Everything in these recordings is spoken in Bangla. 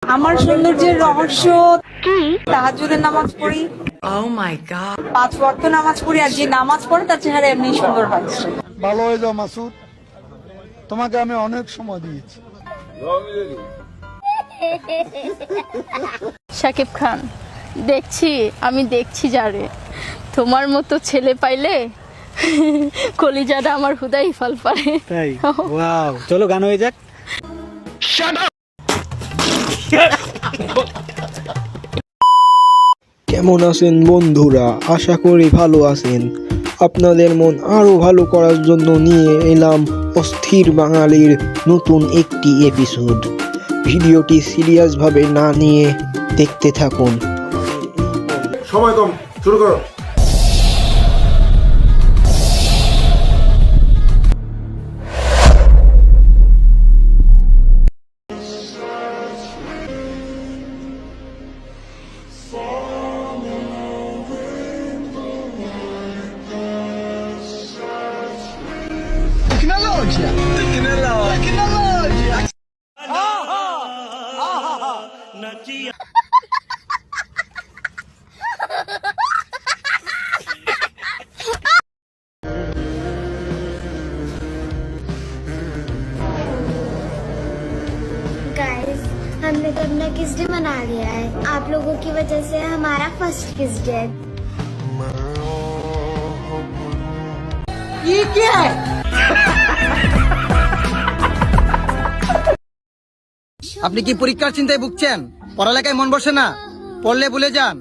আমার সৌন্দর্যের রহস্য কি? তাহাজ্জুদের নামাজ পড়ি। Oh my God! 5 ওয়াক্ত নামাজ পড়ি, আর যে নামাজ পড়ে তার চেহারা এমনি সুন্দর হয়। ভালো হয়ে যাও মাসুদ, তোমাকে আমি অনেক সময় দিয়েছি। শাকিব খান, আমি দেখছি যারে, তোমার মতো ছেলে পাইলে কলিজাটা আমার হুদাই ফাল পারে। তাই? ওয়াও, চলো গান হয়ে যাক। কেমন আছেন বন্ধুরা? আশা করি ভালো আছেন। আপনাদের মন আরো ভালো করার জন্য নিয়ে এলাম অস্থির বাঙালির নতুন একটি এপিসোড। ভিডিওটি সিরিয়াসভাবে না নিয়ে দেখতে থাকুন। সময় কম, শুরু করো। गाइस, हमने तो अपना किस डे मना लिया है। आप लोगों की वजह से हमारा फर्स्ट किस डे है। ये क्या है? আপনি কি পরীক্ষার চিন্তায় ভুগছেন? পড়ালেখায় মন বসে না? পড়লে ভুলে যান?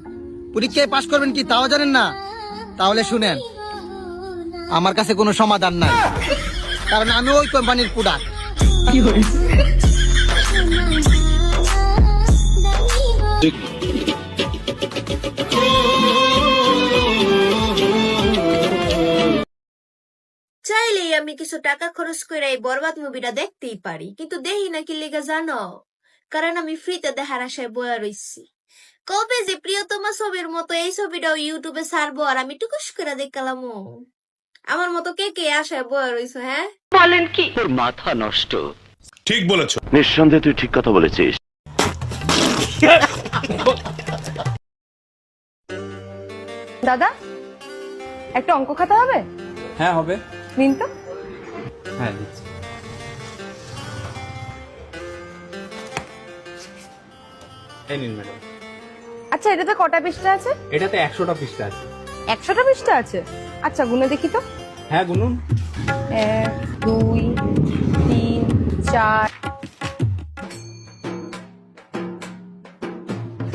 পরীক্ষায় পাশ করবেন কি তাও জানেন না? তাহলে শুনেন, আমার কাছে কোনো সমাধান নাই, কারণ আমি ওই কোম্পানির প্রোডাক্ট। চাইলেই আমি কিছু টাকা খরচ করে এই বরবাদ মুভিটা দেখতেই পারি, কিন্তু দেখি না কি লেগে জানো? কারণ আমি ফ্রিতে দেখার আশায় বয়া রইছি। কবে যে প্রিয়তমা ছবির মতো এই ছবিটাও ইউটিউবে ছাড়বো আর আমি টুকুস করে দেখলাম। আমার মতো কে কে আশায় বয়া রইছো? হ্যাঁ বলেন কি? তোর মাথা নষ্ট। ঠিক বলেছো। নিঃসন্দেহে তুই ঠিক কথা বলেছিস। দাদা, একটা অঙ্ক খাতা হবে? হ্যাঁ হবে। নিন তো। হ্যাঁ দিচ্ছি। এই নিন ম্যাডাম। আচ্ছা, এটাতে কটা পৃষ্ঠা আছে? এটাতে 100টা পৃষ্ঠা আছে। 100টা পৃষ্ঠা আছে? আচ্ছা, গুনে দেখি তো। হ্যাঁ গুনুন। 1 2 3 4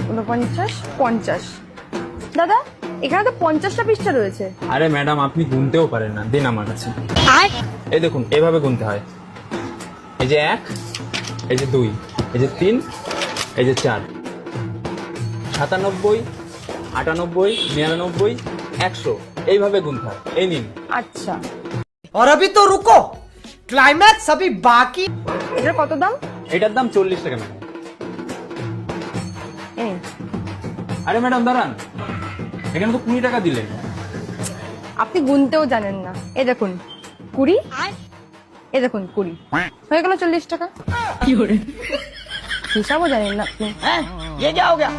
49 50। দাদা, এখানে তো 50টা পৃষ্ঠা রয়েছে। আরে ম্যাডাম, আপনি গুনতেও পারেন না, দিন আমার কাছে। এই দেখুন, এভাবে গুনতে হয়। এই যে 1, এই যে 2, এই যে 3, এই যে 4, 97, 98, 99, 100, এইভাবে গুনতে হয়। এই নিন। আচ্ছা, और अभी तो रुको, क्लाइमैक्स अभी बाकी। এটার কত দাম? এটার দাম 40 টাকা ম্যাডাম। এই নিন। আরে ম্যাডাম দাঁড়ান, এখানে তো 20 টাকা দিলেন। আপনি গুনতেও জানেন না। এই দেখুন 20, এই দেখুন 20, হয়ে গেল 40 টাকা। কি করে হিসাবও জানেন না আপনি? हैं ये क्या हो गया?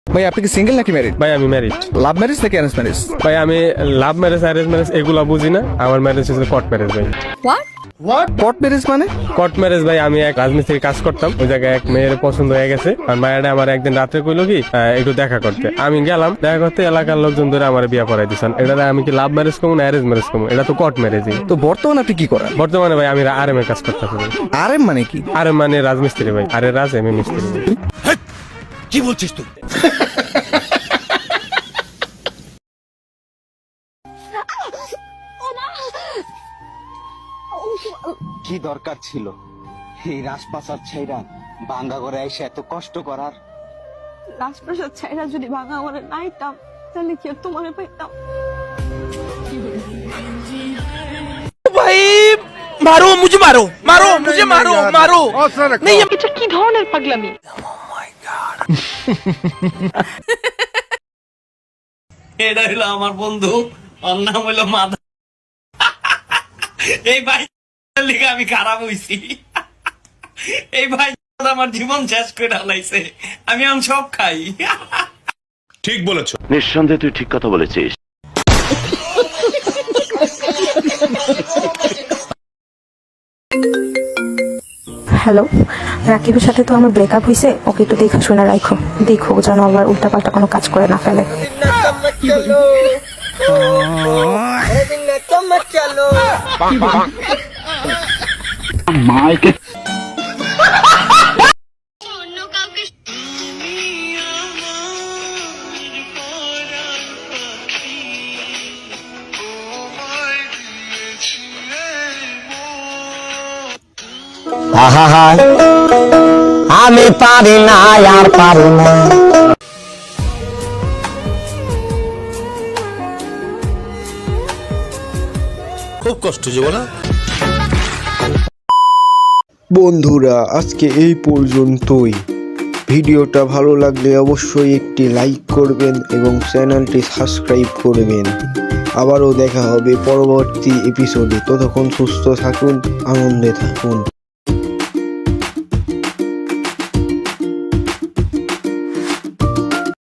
ভাই আপনি কি সিঙ্গেল নাকি ম্যারিড? ভাই আমি ম্যারিড। লাভ ম্যারেজ নাকি অ্যারেঞ্জ ম্যারেজ? ভাই আমি লাভ ম্যারেজ অ্যারেঞ্জ ম্যারেজ এগুলো বুঝি না। আমার ম্যারেজ হচ্ছে কোর্ট ম্যারেজ ভাই। কোর্ট ম্যারেজ মানে? কোর্ট ম্যারেজ ভাই, আমি এক রাজমিস্ত্রির কাজ করতাম, ওই জায়গায় এক মেয়ের পছন্দ হয়ে গেছে। আর মায়েরা আমার একদিন রাত্রে কইলো কি একটু দেখা করতে। আমি গেলাম দেখা করতে, এলাকার লোকজন ধরে আমার বিয়ে পড়াই দিচ্ছেন। এটা আমি কি লাভ ম্যারেজ করবো না অ্যারেঞ্জ ম্যারেজ করবো? এটা তো কোর্ট ম্যারেজই। তো বর্তমানে আপনি কি করেন? বর্তমানে ভাই আমি আরএম এর কাজ করতেছি। আরএম মানে কি? আরএম মানে রাজমিস্ত্রি ভাই। আরে রাজ এম মিস্ত্রি। কি বলছিস তুই? কি দরকার ছিল এই রাজপ্রাসাদ ছাইরা ভাঙ্গা করে এসে এত কষ্ট করার? রাজপ্রাসাদ ছাইরা যদি ভাঙা আমারে নাইতাম, তাহলে কি আর তোমারে পাইতাম? भाई मारो मुझे, मारो मारो मुझे, मारो मारो। नहीं, এটা কি ধরনের পাগলামি? এটা হলো আমার বন্ধু, ওর নাম হলো মাধব। এই ভাই লিখে আমি খারাপ হইছি। এই ভাই আমার জীবন শেষ করে ঢালাইছে, আমি আম সব খাই। ঠিক বলেছো। নিঃসন্দেহে তুই ঠিক কথা বলেছিস। হ্যালো, রাকিবের সাথে তো আমার ব্রেকআপ হয়েছে, ওকে একটু দেখা শোনা রাখো, দেখো যেন আবার উল্টাপাল্টা কোনো কাজ করে না ফেলে। আমি পারি না, আর পারি না। খুব কষ্ট যে বলা। বন্ধুরা আজকে এই পর্যন্তই। ভিডিওটা ভালো লাগলে অবশ্যই একটি লাইক করবেন এবং চ্যানেলটি সাবস্ক্রাইব করবেন। আবারও দেখা হবে পরবর্তী এপিসোডে। ততক্ষণ সুস্থ থাকুন, আনন্দে থাকুন।